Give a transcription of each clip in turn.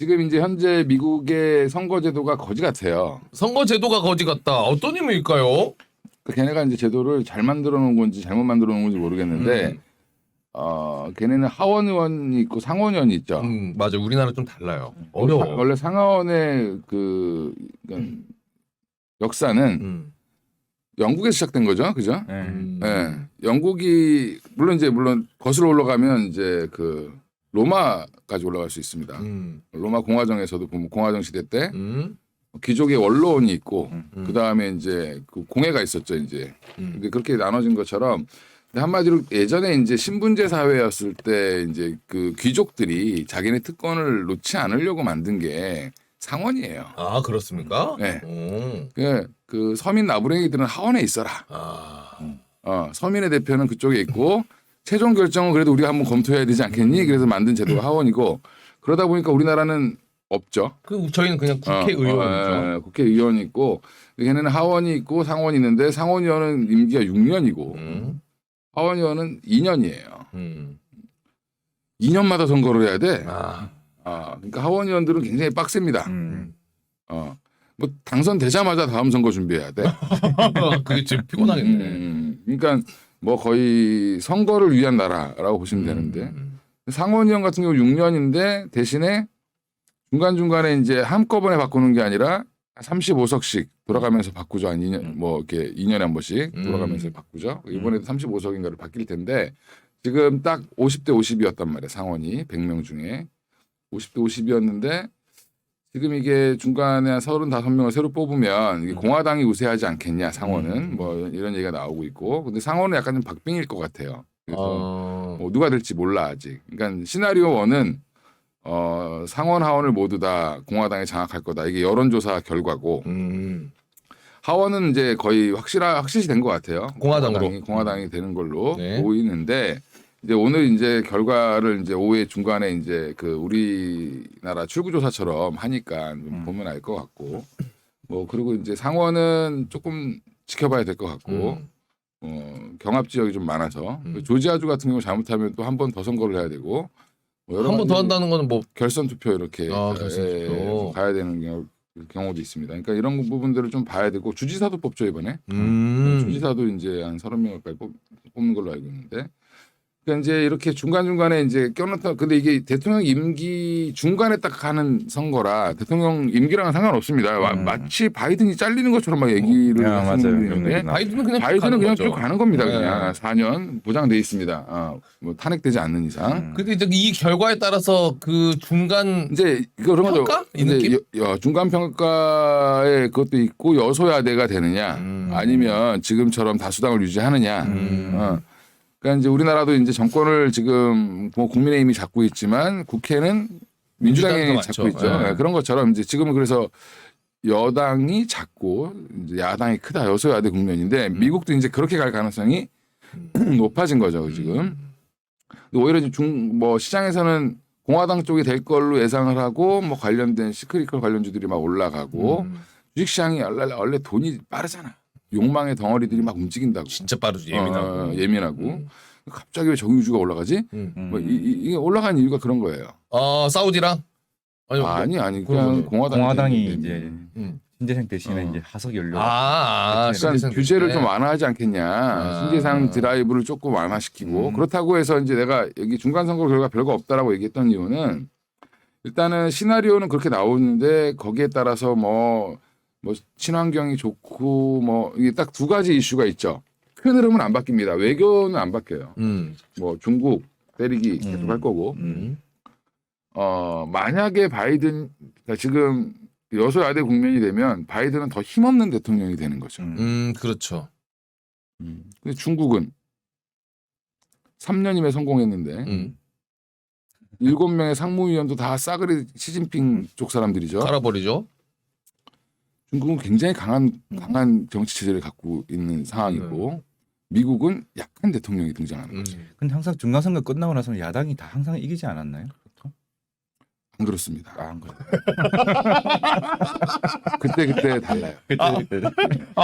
지금 이제 현재 미국의 선거제도가 거지 같아요. 선거 제도가 거지 같다. 어떤 의미일까요? 그 걔네가 이제 제도를 잘 만들어 놓은 건지 잘못 만들어 놓은 건지 모르겠는데, 걔네는 하원 의원이 있고 상원 의원이 있죠. 맞아. 우리나라 좀 달라요. 어려워. 원래 상하원의 그러니까 역사는 영국에서 시작된 거죠, 그죠? 네. 영국이 물론 거슬러 올라가면 이제 그 로마까지 올라갈 수 있습니다. 로마 공화정에서도 보면 공화정 시대 때 귀족의 원로원이 있고 그 다음에 이제 그 공회가 있었죠, 이제. 근데 그렇게 나눠진 것처럼 한마디로 예전에 이제 신분제 사회였을 때 이제 그 귀족들이 자기네 특권을 놓지 않으려고 만든 게 상원이에요. 아 그렇습니까? 네. 오. 그 서민 나부랭이들은 하원에 있어라. 서민의 대표는 그쪽에 있고 최종 결정은 그래도 우리가 한번 검토해야 되지 않겠니? 그래서 만든 제도가 하원이고 그러다 보니까 우리나라는 없죠. 저희는 그냥 국회의원이죠. 국회의원이 있고 걔네는 하원이 있고 상원이 있는데 상원의원은 임기가 6년이고 하원의원은 2년이에요. 2년마다 선거를 해야 돼. 그러니까 하원의원들은 굉장히 빡셉니다. 뭐 당선되자마자 다음 선거 준비해야 돼. 그게 지금 피곤하겠네. 그러니까 뭐 거의 선거를 위한 나라라고 보시면 되는데 상원의원 같은 경우 6년인데 대신에 중간중간에 이제 한꺼번에 바꾸는 게 아니라 35석씩 돌아가면서 바꾸죠. 한 2년, 뭐 이렇게 2년에 한 번씩 돌아가면서 바꾸죠. 이번에도 35석인가를 바뀔 텐데 지금 딱 50대 50이었단 말이에요. 상원이 100명 중에 50대 50이었는데 지금 이게 중간에 한 35명을 새로 뽑으면 이게 공화당이 우세하지 않겠냐 상원은 뭐 이런 얘기가 나오고 있고 근데 상원은 약간 좀 박빙일 것 같아요. 그래서 뭐 누가 될지 몰라 아직. 그러니까 시나리오 1은 상원 하원을 모두 다 공화당이 장악할 거다. 이게 여론조사 결과고 하원은 이제 거의 확실시 된 것 같아요. 공화당이 되는 걸로 보이는데 이제 오늘 이제 결과를 이제 오후에 중간에 이제 그 우리나라 출구조사처럼 하니까 보면 알 것 같고 뭐 그리고 이제 상원은 조금 지켜봐야 될 것 같고 경합 지역이 좀 많아서 조지아주 같은 경우 잘못하면 또 한 번 더 선거를 해야 되고 한 번 더 한다는 거는 뭐 결선 투표 이렇게 가야 되는 경우도 있습니다. 그러니까 이런 부분들을 좀 봐야 되고 주지사도 뽑죠 이번에. 주지사도 이제 한 30명 가까이 뽑는 걸로 알고 있는데. 그러니까 이제 이렇게 중간중간에 이제 껴놓다 근데 이게 대통령 임기 중간에 딱 하는 선거라 대통령 임기랑은 상관없습니다. 마치 바이든이 잘리는 것처럼 막 얘기를 하시는 바이든은 그냥 쭉 가는 겁니다. 그냥 4년 보장돼 있습니다. 뭐 탄핵되지 않는 이상. 근데 이제 이 결과에 따라서 그 중간 이제 그런 거죠. 이제 중간 평가에 그것도 있고 여소야대가 되느냐 아니면 지금처럼 다수당을 유지하느냐. 그러니까 이제 우리나라도 이제 정권을 지금 뭐 국민의힘이 잡고 있지만 국회는 민주당이 잡고 있죠. 네. 그런 것처럼 이제 지금은 그래서 여당이 작고 이제 야당이 크다 여소야대 국면인데 미국도 이제 그렇게 갈 가능성이 높아진 거죠 지금. 오히려 뭐 시장에서는 공화당 쪽이 될 걸로 예상을 하고 뭐 관련된 시크릿컬 관련주들이 막 올라가고 주식시장이 원래 돈이 빠르잖아. 욕망의 덩어리들이 막 움직인다고. 진짜 빠르죠. 예민하고. 갑자기 왜 정유주가 올라가지? 뭐 이게 올라간 이유가 그런 거예요. 사우디랑? 아니 그냥 공화당이 이제 신재생 대신에 이제 하석 연료. 그러니까 규제를 좀 완화하지 않겠냐. 신재생 드라이브를 조금 완화시키고 그렇다고 해서 이제 내가 여기 중간 선거 결과 별거 없다라고 얘기했던 이유는 일단은 시나리오는 그렇게 나오는데 거기에 따라서 뭐 친환경이 좋고 뭐 이게 딱 두 가지 이슈가 있죠. 큰 흐름은 안 바뀝니다. 외교는 안 바뀌어요. 뭐 중국 때리기 계속 할 거고. 만약에 바이든 그러니까 지금 여소야대 국면이 되면 바이든은 더 힘없는 대통령이 되는 거죠. 그렇죠. 근데 중국은 3년임에 성공했는데 7명의 상무위원도 다 싸그리 시진핑 쪽 사람들이죠. 깔아버리죠. 중국은 굉장히 강한 정치 체제를 갖고 있는 상황이고 미국은 약한 대통령이 등장하는 거죠. 근데 항상 중간선거 끝나고 나서는 야당이 다 항상 이기지 않았나요? 안 그렇습니다. 안 그래요. 그때 달라요.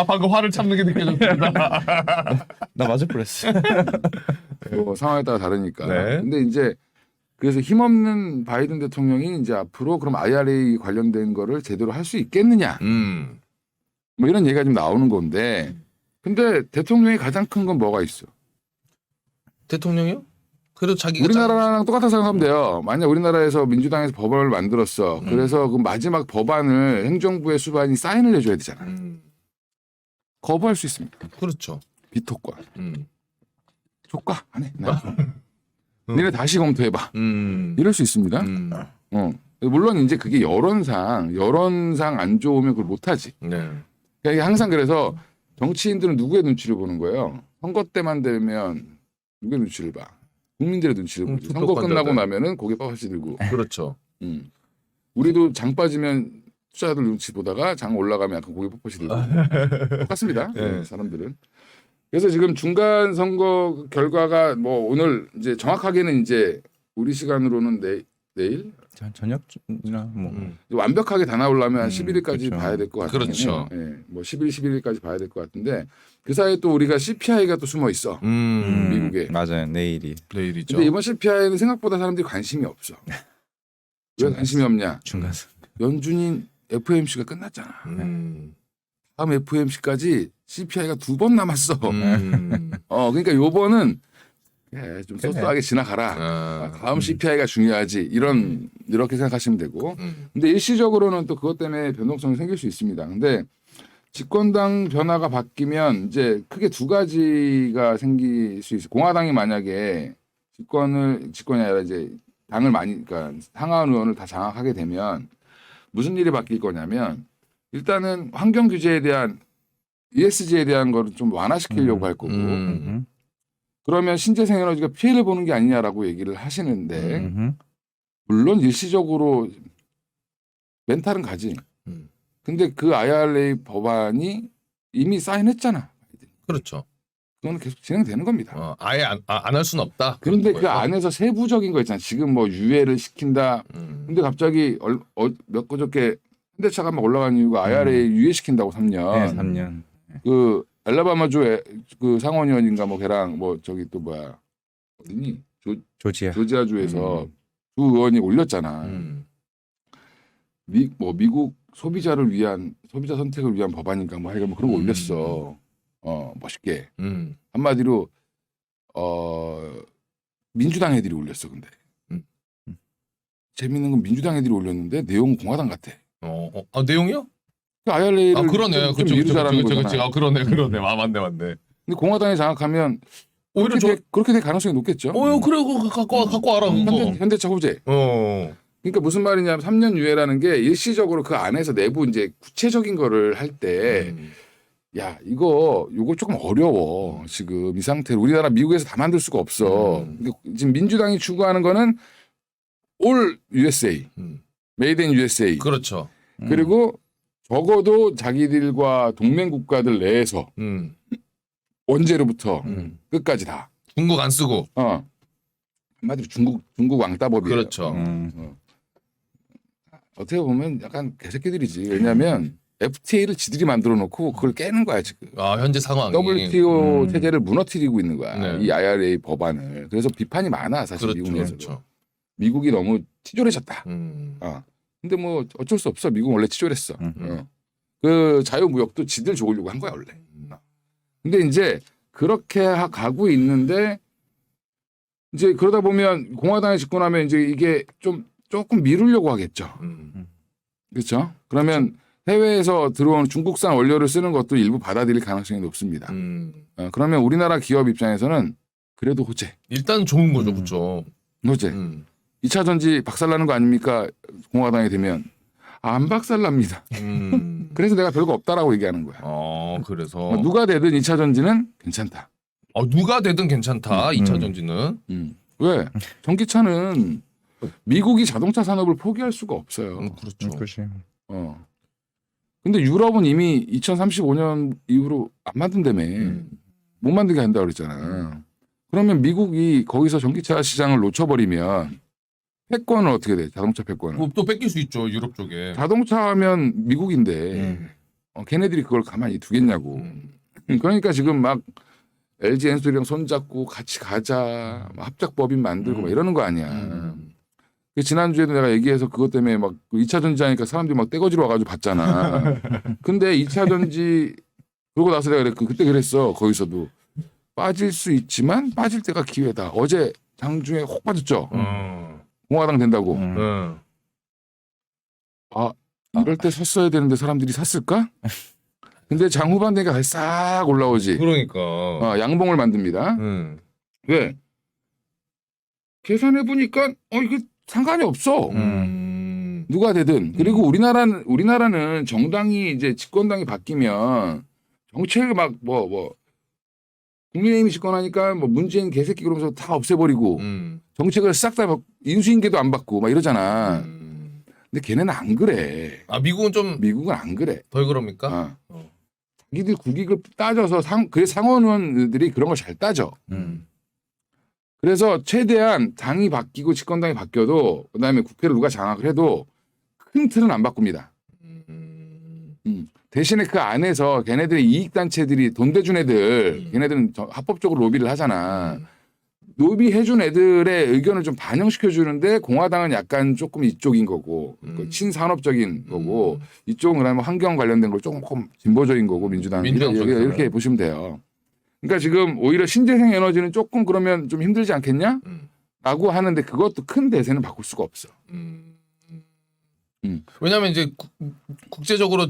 방금 화를 참는 게 느껴졌습니다. 나 맞을 뻔했어. 뭐 상황에 따라 다르니까. 네. 근데 이제 그래서 힘없는 바이든 대통령이 이제 앞으로 그럼 IRA 관련된 거를 제대로 할 수 있겠느냐. 뭐 이런 얘기가 좀 나오는 건데 근데 대통령이 가장 큰 건 뭐가 있어? 대통령이요? 그래도 자기가 우리나라랑 똑같다 생각하면 돼요. 만약 우리나라에서 민주당에서 법안을 만들었어. 그래서 그 마지막 법안을 행정부의 수반이 사인을 해줘야 되잖아. 거부할 수 있습니다. 그렇죠. 비토권. 음. 조까 안 해. 니네 다시 검토해봐. 이럴 수 있습니다. 물론 이제 그게 여론상 안 좋으면 그걸 못하지. 네. 그러니까 항상 그래서 정치인들은 누구의 눈치를 보는 거예요. 선거 때만 되면 누구의 눈치를 봐. 국민들의 눈치를 보지. 선거 끝나고 나면은 고개 빳빳이 들고. 그렇죠. 우리도 장 빠지면 투자자들 눈치 보다가 장 올라가면 약간 고개 뻣뻣이 들고. 똑같습니다. 네. 사람들은. 그래서 지금 중간 선거 결과가 뭐 오늘 이제 정확하게는 이제 우리 시간으로는 내일 저녁이나 뭐 완벽하게 다 나오려면 한 11일까지 그렇죠. 봐야 될 것 같아요. 그렇죠. 예, 뭐 10일, 11일까지 봐야 될 것 같은데 그 사이에 또 우리가 CPI가 또 숨어 있어. 미국에. 맞아요. 내일이 내일이죠. 근데 이번 CPI는 생각보다 사람들이 관심이 없어. 왜 관심이 없냐? 중간 연준인 FOMC가 끝났잖아. 다음 FOMC까지 CPI가 2번 남았어. 그러니까 요번은 좀 소소하게 지나가라. 다음 CPI가 중요하지. 이렇게 생각하시면 되고. 근데 일시적으로는 또 그것 때문에 변동성이 생길 수 있습니다. 근데 집권당 변화가 바뀌면 이제 크게 두 가지가 생길 수 있어요. 공화당이 만약에 집권이 아니라 이제 당을 그러니까 상하원 의원을 다 장악하게 되면 무슨 일이 바뀔 거냐면 일단은 환경 규제에 대한 ESG에 대한 거를 좀 완화시키려고 할 거고 그러면 신재생 에너지가 피해를 보는 게 아니냐라고 얘기를 하시는데 물론 일시적으로 멘탈은 가지. 근데 그 IRA 법안이 이미 사인했잖아. 그렇죠. 그거는 계속 진행되는 겁니다. 아예 안 할 수는 없다. 그런데 그런 그 거예요? 안에서 세부적인 거 있잖아. 지금 뭐 유예를 시킨다. 근데 갑자기 몇 그저께 현대차가 막 올라간 이유가 IRA 유예시킨다고 3년. 네, 3년. 그 알라바마주 그 상원의원인가 뭐 걔랑 뭐 저기 또 뭐야 어디니 조지아주에서 두 의원이 올렸잖아. 미국 소비자 선택을 위한 법안인가 뭐 하여간 뭐 그런 거 올렸어. 멋있게 한마디로 민주당 애들이 올렸어. 근데 재밌는 건 민주당 애들이 올렸는데 내용은 공화당 같아. 내용이요? 그 IRA를 그러네요. 좀 미루자라는 거잖아. 그러네. 맞네. 근데 공화당이 장악하면 오히려 그렇게 될 가능성이 높겠죠. 그래 갖고 와라 그거. 현대차 호재. 그러니까 무슨 말이냐면 3년 유예라는 게 일시적으로 그 안에서 내부 이제 구체적인 거를 할 때 야, 요거 조금 어려워. 지금 이 상태로 우리나라 미국에서 다 만들 수가 없어. 그러니까 지금 민주당이 추구하는 거는 올 USA, 메이드 인 USA. 그렇죠. 그리고 적어도 자기들과 동맹 국가들 내에서 원재료부터 끝까지 다. 중국 안 쓰고. 한마디로 중국 왕따법이에요. 그렇죠. 어떻게 보면 약간 개새끼들이지. 왜냐하면 FTA를 지들이 만들어 놓고 그걸 깨는 거야 지금. 현재 상황이. WTO 체제를 무너뜨리고 있는 거야. 네. 이 IRA 법안을. 그래서 비판이 많아 사실 그렇죠. 미국 내에서도. 그렇죠. 미국이 너무 치졸해졌다. 음. 근데 뭐 어쩔 수 없어. 미국은 원래 치졸했어. 그 자유무역도 지들 좋으려고 한 거야 원래. 근데 이제 그렇게 가고 있는데 이제 그러다 보면 공화당이 집권하면 이제 이게 조금 미루려고 하겠죠. 그렇죠? 그러면 해외에서 들어오는 중국산 원료를 쓰는 것도 일부 받아들일 가능성이 높습니다. 그러면 우리나라 기업 입장에서는 그래도 호재. 일단 좋은 거죠, 그렇죠. 호재. 2차 전지 박살나는 거 아닙니까? 공화당이 되면 안 박살납니다. 그래서 내가 별거 없다라고 얘기하는 거야. 그래서 누가 되든 2차 전지는 괜찮다. 누가 되든 괜찮다. 2차 전지는. 왜? 전기차는 미국이 자동차 산업을 포기할 수가 없어요. 그렇죠. 근데 유럽은 이미 2035년 이후로 안 만든다며. 못 만들게 한다고 그랬잖아. 그러면 미국이 거기서 전기차 시장을 놓쳐버리면 패권은 어떻게 돼? 자동차 패권은. 또 뺏길 수 있죠. 유럽 쪽에. 자동차 하면 미국인데 걔네들이 그걸 가만히 두겠냐고. 그러니까 지금 막 LG 엔솔이랑 손잡고 같이 가자. 막 합작법인 만들고 막 이러는 거 아니야. 지난주에도 내가 얘기해서 그것 때문에 막 2차 전지 하니까 사람들이 막 떼거지로 와가지고 봤잖아. 근데 2차 전지 그러고 나서 내가 그때 그랬어. 거기서도 빠질 수 있지만 빠질 때가 기회다. 어제 장중에 혹 빠졌죠. 공화당 된다고. 아 이럴 때 샀어야 되는데 사람들이 샀을까? 근데 장 후반 되니까 다시 싹 올라오지. 그러니까. 양봉을 만듭니다. 왜? 계산해 보니까 이거 상관이 없어. 누가 되든. 그리고 우리나라는 정당이 이제 집권당이 바뀌면 정책을 막 국민의힘이 집권하니까 뭐 문재인 개새끼 그러면서 다 없애버리고 정책을 싹 다 인수인계도 안 받고 막 이러잖아. 근데 걔네는 안 그래. 아 미국은 좀 미국은 안 그래. 덜 그럽니까? 자기들 국익을 따져서 그래서 상원의원들이 그런 걸 잘 따져. 그래서 최대한 당이 바뀌고 집권당이 바뀌어도 그다음에 국회를 누가 장악을 해도 큰 틀은 안 바꿉니다. 대신에 그 안에서 걔네들의 이익단체들이 돈 대준 애들 걔네들은 합법적으로 로비를 하잖아. 로비해준 애들의 의견을 좀 반영시켜 주는데 공화당은 약간 조금 이쪽인 거고 그 친산업적인 거고 이쪽은 그다음에 환경 관련된 걸 조금 진보적인 거고 민주당 이렇게 보시면 돼요. 그러니까 지금 오히려 신재생 에너지는 조금 그러면 좀 힘들지 않겠냐? 라고 하는데 그것도 큰 대세는 바꿀 수가 없어. 왜냐하면 이제 국제적으로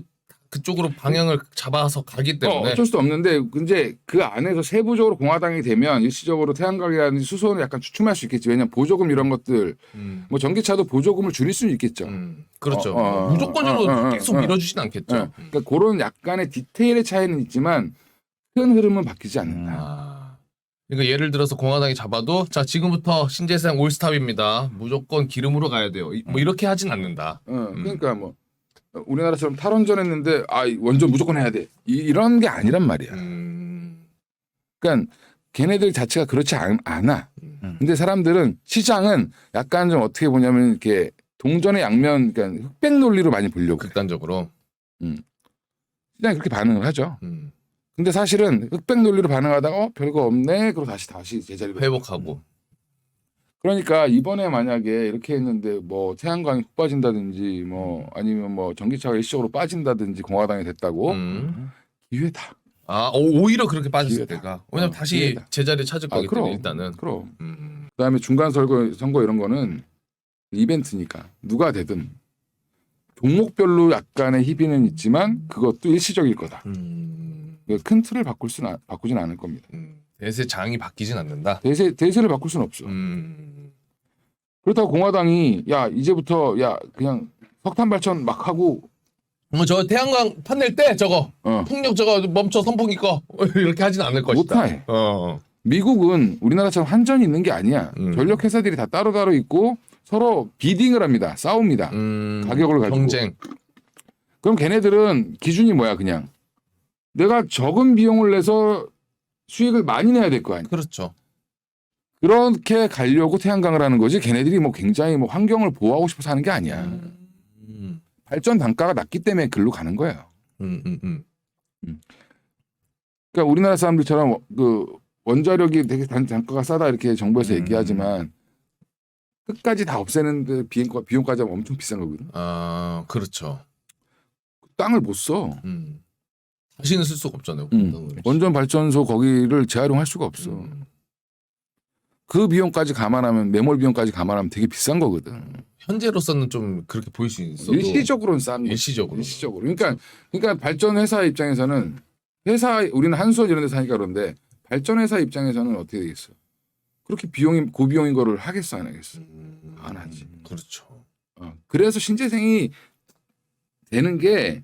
그쪽으로 방향을 잡아서 가기 때문에 어쩔 수 없는데 근데 그 안에서 세부적으로 공화당이 되면 일시적으로 태양광이라든지 수소는 약간 주춤할 수 있겠지. 왜냐하면 보조금 이런 것들 뭐 전기차도 보조금을 줄일 수는 있겠죠. 그렇죠. 무조건적으로 계속 밀어주진 않겠죠. 그러니까 그런 약간의 디테일의 차이는 있지만 큰 흐름은 바뀌지 않는다. 그러니까 예를 들어서 공화당이 잡아도 자 지금부터 신재생 올스탑입니다. 무조건 기름으로 가야 돼요. 뭐 이렇게 하진 않는다. 그러니까 뭐 우리나라처럼 탈원전 했는데 원전 무조건 해야 돼. 이런 게 아니란 말이야. 그러니까 걔네들 자체가 그렇지 않아. 근데 사람들은 시장은 약간 좀 어떻게 보냐면 이렇게 동전의 양면 그러니까 흑백 논리로 많이 보려고 극단적으로. 시장이 그렇게 반응을 하죠. 근데 사실은 흑백 논리로 반응하다가 별거 없네. 그리고 다시 제자리로 회복하고. 그러니까 이번에 만약에 이렇게 했는데 뭐 태양광이 푹 빠진다든지 뭐 아니면 뭐 전기차가 일시적으로 빠진다든지 공화당이 됐다고 기회다. 오히려 그렇게 빠졌을 기회다. 때가. 왜냐면 다시 기회다. 제자리 찾을 거기 그럼, 때문에 일단은. 그럼. 그다음에 중간 선거 이런 거는 이벤트니까 누가 되든 종목별로 약간의 희비는 있지만 그것도 일시적일 거다. 큰 틀을 바꾸진 않을 겁니다. 대세 장이 바뀌진 않는다. 대세를 바꿀 수는 없어. 그렇다고 공화당이 이제부터 그냥 석탄 발전 막 하고 저 태양광 판넬 때 저거 풍력 저거 멈춰 선풍기 꺼 이렇게 하진 않을 것이다. 못해. 미국은 우리나라처럼 한전이 있는 게 아니야. 전력 회사들이 다 따로따로 있고 서로 비딩을 합니다. 싸웁니다. 가격을 가지고. 경쟁. 그럼 걔네들은 기준이 뭐야 그냥. 내가 적은 비용을 내서 수익을 많이 내야 될 거 아니야. 그렇죠. 그렇게 가려고 태양광을 하는 거지. 걔네들이 뭐 굉장히 뭐 환경을 보호하고 싶어서 하는 게 아니야. 발전 단가가 낮기 때문에 글로 가는 거예요. 그러니까 우리나라 사람들처럼 그 원자력이 되게 단가가 싸다 이렇게 정부에서 얘기하지만 끝까지 다 없애는데 비용까지 하면 엄청 비싼 거거든. 그렇죠. 땅을 못 써. 다시는 쓸 수가 없잖아요. 원전 발전소 거기를 재활용할 수가 없어. 그 비용까지 감안하면 매몰 비용까지 감안하면 되게 비싼 거거든. 현재로서는 좀 그렇게 보일 수 있어도 일시적으로는 싼 거. 일시적으로. 그러니까 발전 회사 입장에서는 우리는 한수원 이런 데서 하니까 그런데 발전 회사 입장에서는 어떻게 되겠어? 그렇게 고비용인 거를 하겠어 안 하겠어? 안 하지. 그렇죠. 그래서 신재생이 되는 게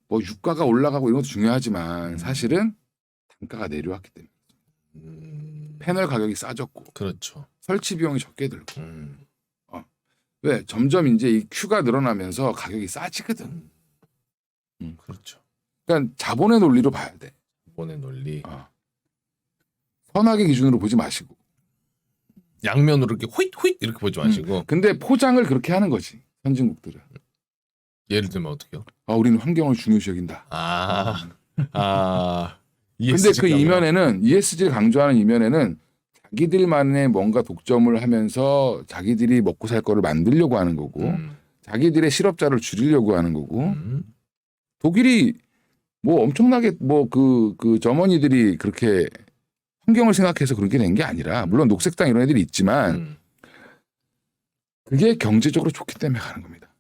뭐 유가가 올라가고 이런 것도 중요하지만 사실은 단가가 내려왔기 때문에 패널 가격이 싸졌고 그렇죠. 설치 비용이 적게 들고 왜 점점 이제 이 큐가 늘어나면서 가격이 싸지거든. 그렇죠. 그러니까 자본의 논리로 봐야 돼. 자본의 논리. 선악의 기준으로 보지 마시고. 양면으로 이렇게 호잇 이렇게 보지 마시고. 근데 포장을 그렇게 하는 거지 선진국들은. 예를 들면 어떻게요? 우리는 환경을 중요시 여긴다. 근데 근데 그 이면에는 ESG를 강조하는 이면에는 자기들만의 뭔가 독점을 하면서 자기들이 먹고 살 거를 만들려고 하는 거고 자기들의 실업자를 줄이려고 하는 거고 독일이 뭐 엄청나게 뭐 그 점원이들이 그렇게 환경을 생각해서 그렇게 된 게 아니라 물론 녹색당 이런 애들이 있지만 그게 경제적으로 좋기 때문에 가는 겁니다.